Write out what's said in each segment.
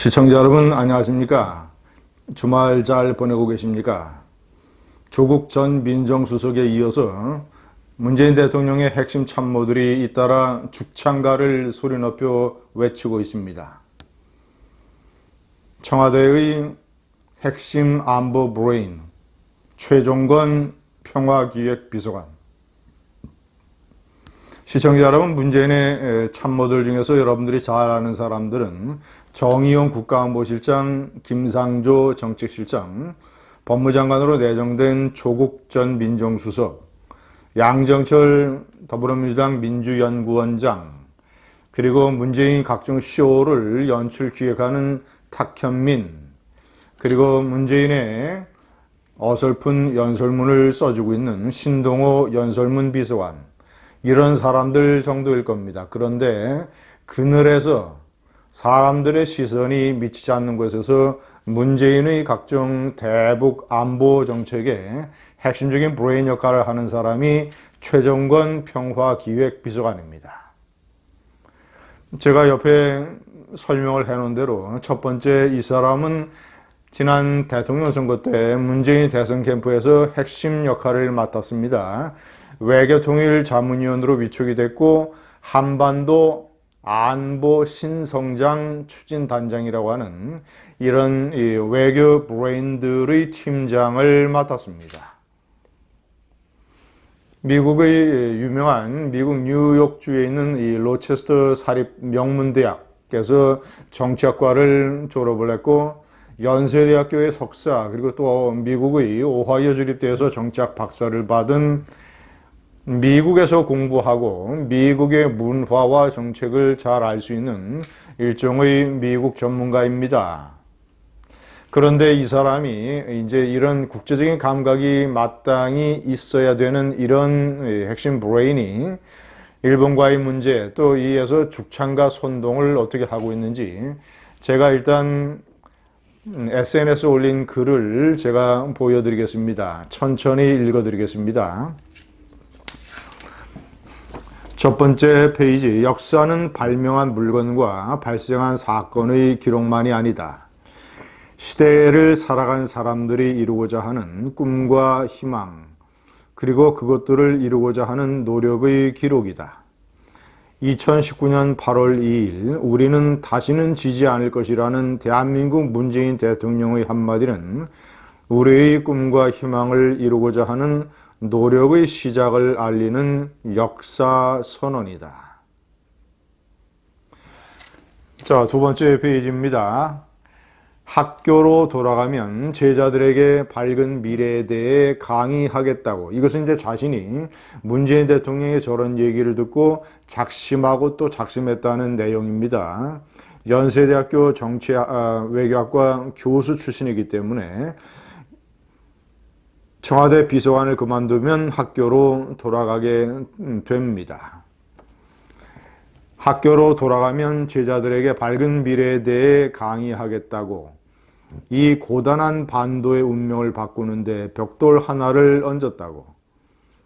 시청자 여러분 안녕하십니까? 주말 잘 보내고 계십니까? 조국 전 민정수석에 이어서 문재인 대통령의 핵심 참모들이 잇따라 죽창가를 소리 높여 외치고 있습니다. 청와대의 핵심 안보 브레인 최종건 평화기획비서관. 시청자 여러분, 문재인의 참모들 중에서 여러분들이 잘 아는 사람들은 정의용 국가안보실장, 김상조 정책실장, 법무장관으로 내정된 조국 전 민정수석, 양정철 더불어민주당 민주연구원장, 그리고 문재인 각종 쇼를 연출 기획하는 탁현민, 그리고 문재인의 어설픈 연설문을 써주고 있는 신동호 연설문 비서관, 이런 사람들 정도일 겁니다. 그런데 그늘에서 사람들의 시선이 미치지 않는 곳에서 문재인의 각종 대북 안보 정책에 핵심적인 브레인 역할을 하는 사람이 최종건 평화기획비서관입니다. 제가 옆에 설명을 해놓은 대로 첫 번째, 이 사람은 지난 대통령 선거 때 문재인 대선 캠프에서 핵심 역할을 맡았습니다. 외교통일 자문위원으로 위촉이 됐고 한반도 안보 신성장 추진단장이라고 하는 이런 외교 브레인들의 팀장을 맡았습니다. 미국의 유명한 미국 뉴욕주에 있는 이 로체스터 사립 명문대학에서 정치학과를 졸업을 했고 연세대학교의 석사, 그리고 또 미국의 오하이오 주립대에서 정치학 박사를 받은 미국에서 공부하고 미국의 문화와 정책을 잘 알 수 있는 일종의 미국 전문가입니다. 그런데 이 사람이 이제 이런 국제적인 감각이 마땅히 있어야 되는 이런 핵심 브레인이 일본과의 문제, 또 이에서 죽창과 선동을 어떻게 하고 있는지 제가 일단 SNS에 올린 글을 제가 보여드리겠습니다. 천천히 읽어드리겠습니다. 첫 번째 페이지, 역사는 발명한 물건과 발생한 사건의 기록만이 아니다. 시대를 살아간 사람들이 이루고자 하는 꿈과 희망, 그리고 그것들을 이루고자 하는 노력의 기록이다. 2019년 8월 2일 우리는 다시는 지지 않을 것이라는 대한민국 문재인 대통령의 한마디는 우리의 꿈과 희망을 이루고자 하는 노력의 시작을 알리는 역사 선언이다. 자, 두 번째 페이지입니다. 학교로 돌아가면 제자들에게 밝은 미래에 대해 강의하겠다고. 이것은 이제 자신이 문재인 대통령의 저런 얘기를 듣고 작심하고 또 작심했다는 내용입니다. 연세대학교 외교학과 교수 출신이기 때문에 청와대 비서관을 그만두면 학교로 돌아가게 됩니다. 학교로 돌아가면 제자들에게 밝은 미래에 대해 강의하겠다고. 이 고단한 반도의 운명을 바꾸는데 벽돌 하나를 얹었다고.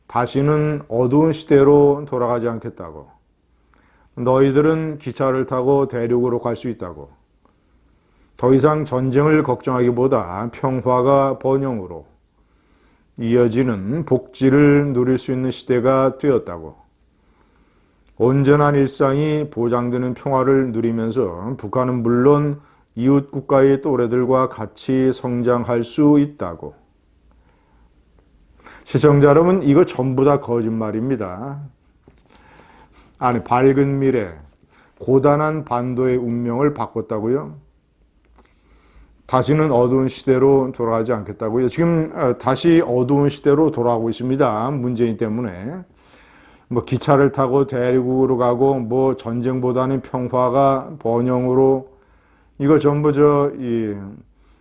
다시는 어두운 시대로 돌아가지 않겠다고. 너희들은 기차를 타고 대륙으로 갈 수 있다고. 더 이상 전쟁을 걱정하기보다 평화가 번영으로 이어지는 복지를 누릴 수 있는 시대가 되었다고. 온전한 일상이 보장되는 평화를 누리면서 북한은 물론 이웃 국가의 또래들과 같이 성장할 수 있다고. 시청자 여러분, 이거 전부 다 거짓말입니다. 아니, 밝은 미래, 고단한 반도의 운명을 바꿨다고요? 다시는 어두운 시대로 돌아가지 않겠다고요? 지금 다시 어두운 시대로 돌아가고 있습니다. 문재인 때문에. 기차를 타고 대륙으로 가고 전쟁보다는 평화가 번영으로, 이거 전부 이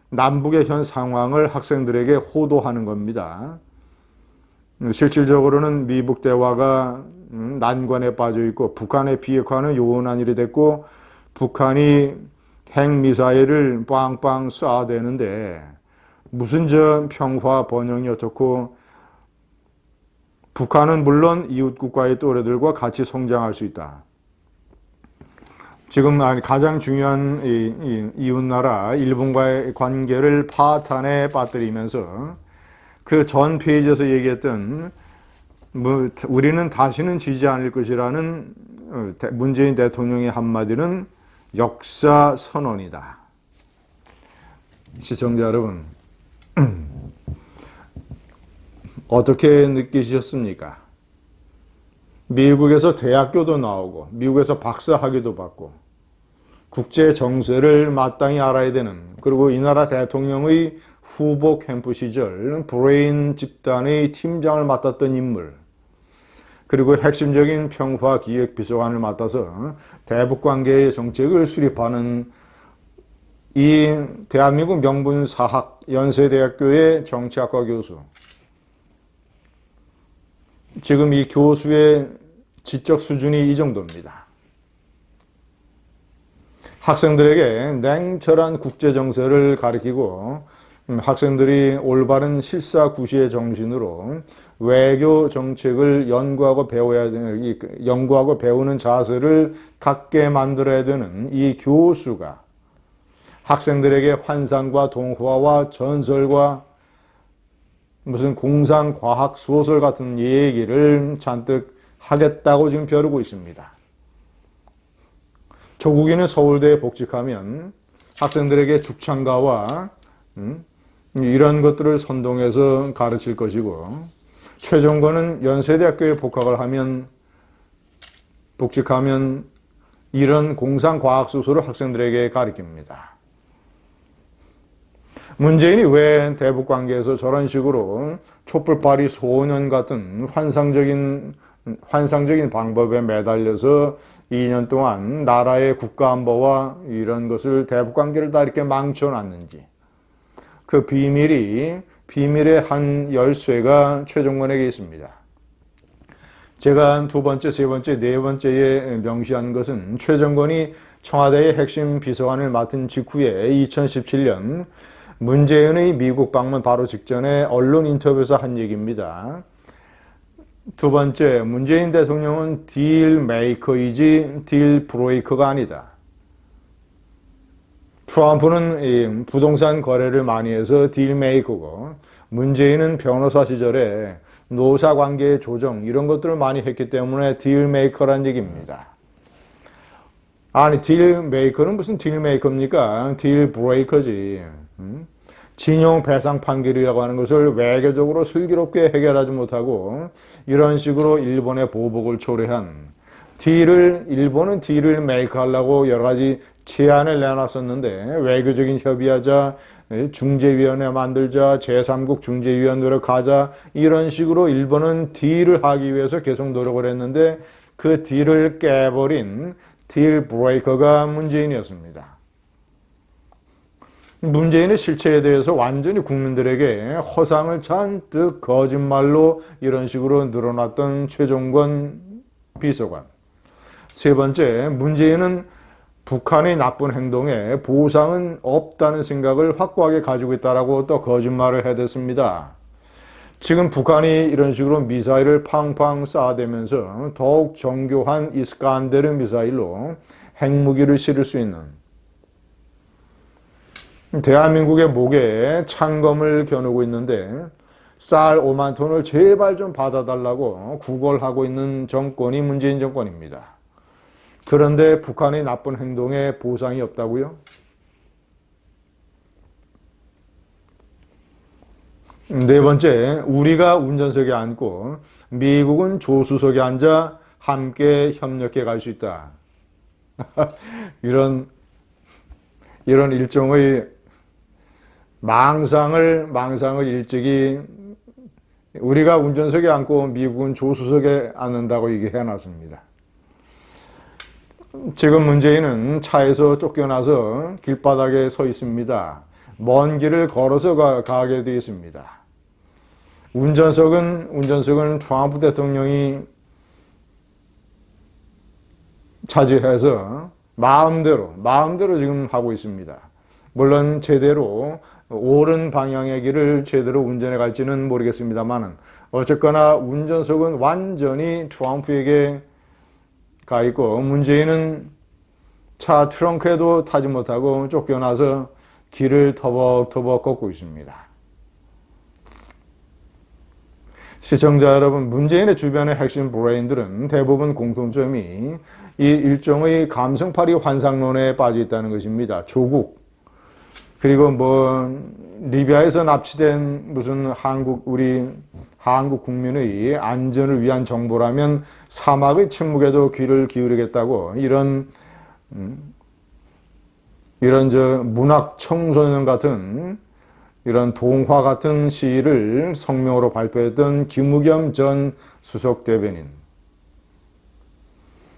남북의 현 상황을 학생들에게 호도하는 겁니다. 실질적으로는 미북 대화가 난관에 빠져 있고 북한의 비핵화는 요원한 일이 됐고 북한이 핵미사일을 빵빵 쏴대는데 무슨 평화 번영이 어떻고, 북한은 물론 이웃 국가의 또래들과 같이 성장할 수 있다. 지금 가장 중요한 이웃나라 일본과의 관계를 파탄에 빠뜨리면서 그 전 페이지에서 얘기했던 우리는 다시는 지지 않을 것이라는 문재인 대통령의 한마디는 역사 선언이다. 시청자 여러분, 어떻게 느끼셨습니까? 미국에서 대학교도 나오고 미국에서 박사학위도 받고 국제 정세를 마땅히 알아야 되는, 그리고 이 나라 대통령의 후보 캠프 시절 브레인 집단의 팀장을 맡았던 인물, 그리고 핵심적인 평화 기획 비서관을 맡아서 대북 관계의 정책을 수립하는 이 대한민국 명문사학 연세대학교의 정치학과 교수, 지금 이 교수의 지적 수준이 이 정도입니다. 학생들에게 냉철한 국제 정세를 가르치고 학생들이 올바른 실사구시의 정신으로 외교 정책을 연구하고 배우는 자세를 갖게 만들어야 되는 이 교수가 학생들에게 환상과 동화와 전설과 무슨 공상과학 소설 같은 얘기를 잔뜩 하겠다고 지금 벼르고 있습니다. 조국이는 서울대에 복직하면 학생들에게 죽창가와 이런 것들을 선동해서 가르칠 것이고, 최종권은 연세대학교에 복직하면 이런 공상과학 소설을 학생들에게 가르칩니다. 문재인이 왜 대북 관계에서 저런 식으로 촛불파리 소년 같은 환상적인 방법에 매달려서 2년 동안 나라의 국가안보와 이런 것을 대북 관계를 다 이렇게 망쳐놨는지, 그 비밀의 한 열쇠가 최종권에게 있습니다. 제가 두 번째, 세 번째, 네 번째에 명시한 것은 최종권이 청와대의 핵심 비서관을 맡은 직후에 2017년 문재인의 미국 방문 바로 직전에 언론 인터뷰에서 한 얘기입니다. 두 번째, 문재인 대통령은 딜 메이커이지 딜 브레이커가 아니다. 트럼프는 부동산 거래를 많이 해서 딜 메이커고, 문재인은 변호사 시절에 노사관계 조정 이런 것들을 많이 했기 때문에 딜 메이커란 얘기입니다. 아니, 딜 메이커는 무슨 딜 메이커입니까? 딜 브레이커지. 진용 배상 판결이라고 하는 것을 외교적으로 슬기롭게 해결하지 못하고 이런 식으로 일본의 보복을 초래한 일본은 딜을 메이크하려고 여러 가지 제안을 내놨었는데, 외교적인 협의하자, 중재위원회 만들자, 제3국 중재위원회로 가자, 이런 식으로 일본은 딜을 하기 위해서 계속 노력을 했는데 그 딜을 깨버린 딜 브레이커가 문재인이었습니다. 문재인의 실체에 대해서 완전히 국민들에게 허상을 잔뜩 거짓말로 이런 식으로 늘어났던 최종권 비서관. 세 번째, 문재인은 북한의 나쁜 행동에 보상은 없다는 생각을 확고하게 가지고 있다라고 또 거짓말을 해댔습니다. 지금 북한이 이런 식으로 미사일을 팡팡 쏴대면서 더욱 정교한 이스칸데르 미사일로 핵무기를 실을 수 있는, 대한민국의 목에 창검을 겨누고 있는데 쌀 5만 톤을 제발 좀 받아달라고 구걸하고 있는 정권이 문재인 정권입니다. 그런데 북한의 나쁜 행동에 보상이 없다고요? 네 번째, 우리가 운전석에 앉고 미국은 조수석에 앉아 함께 협력해 갈 수 있다. 이런 일종의 망상을 일찍이 우리가 운전석에 앉고 미국은 조수석에 앉는다고 얘기해놨습니다. 지금 문재인은 차에서 쫓겨나서 길바닥에 서 있습니다. 먼 길을 걸어서 가게 되어 있습니다. 운전석은 트럼프 대통령이 차지해서 마음대로 지금 하고 있습니다. 물론 제대로 옳은 방향의 길을 제대로 운전해 갈지는 모르겠습니다만, 어쨌거나 운전석은 완전히 트럼프에게 가 있고 문재인은 차 트렁크에도 타지 못하고 쫓겨나서 길을 터벅터벅 걷고 있습니다. 시청자 여러분, 문재인의 주변의 핵심 브레인들은 대부분 공통점이 이 일종의 감성팔이 환상론에 빠져 있다는 것입니다. 조국, 그리고 리비아에서 납치된 무슨 우리 한국 국민의 안전을 위한 정보라면 사막의 침묵에도 귀를 기울이겠다고 이런 문학 청소년 같은 이런 동화 같은 시를 성명으로 발표했던 김우겸 전 수석 대변인,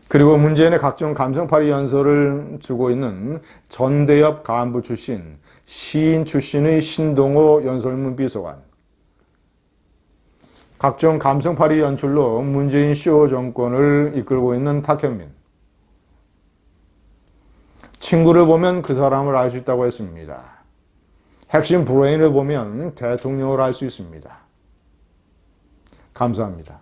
그리고 문재인의 각종 감성팔이 연설을 주고 있는 전대협 간부 출신, 시인 출신의 신동호 연설문 비서관, 각종 감성팔이 연출로 문재인 쇼 정권을 이끌고 있는 탁현민, 친구를 보면 그 사람을 알 수 있다고 했습니다. 핵심 브레인을 보면 대통령을 알 수 있습니다. 감사합니다.